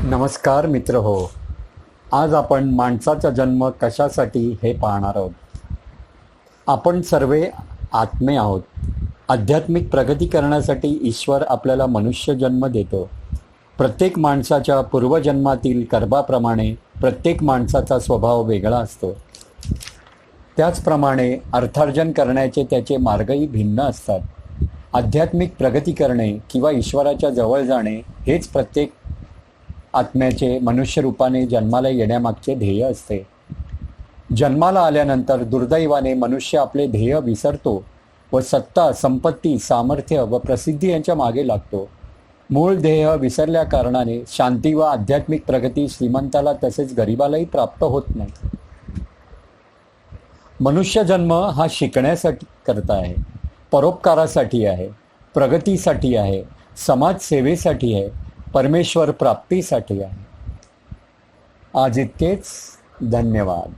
नमस्कार मित्र हो. आज आपण माणसाचा जन्म कशासाठी हे पाहणार आहोत. आपण सर्व आत्मे आहोत. आध्यात्मिक प्रगती करण्यासाठी ईश्वर आपल्याला मनुष्य जन्म देतो. प्रत्येक माणसाच्या पूर्वजन्मातील कर्माप्रमाणे प्रत्येक माणसाचा स्वभाव वेगळा असतो. त्याचप्रमाणे अर्थार्जन करण्याचे त्याचे मार्गही भिन्न असतात. आध्यात्मिक प्रगती करणे किंवा ईश्वराच्या जवळ जाणे हेच प्रत्येक आत्म्याचे मनुष्य रूपाने जन्माला येण्यामागचे ध्येय असते. जन्माला आल्यानंतर दुर्दैवाने मनुष्य आपले ध्येय विसरतो व सत्ता, संपत्ती, सामर्थ्य व प्रसिद्धी यांच्या मागे लागतो. मूळ ध्येय विसरल्या कारणाने शांती व आध्यात्मिक प्रगती श्रीमंताला तसेच गरिबालाही प्राप्त होत नाही. मनुष्य जन्म हा शिकण्यासाठी करता आहे, परोपकारासाठी आहे, प्रगतीसाठी आहे, समाजसेवेसाठी आहे, परमेश्वर प्राप्तीसाठी आहे. आज इतकेच. धन्यवाद.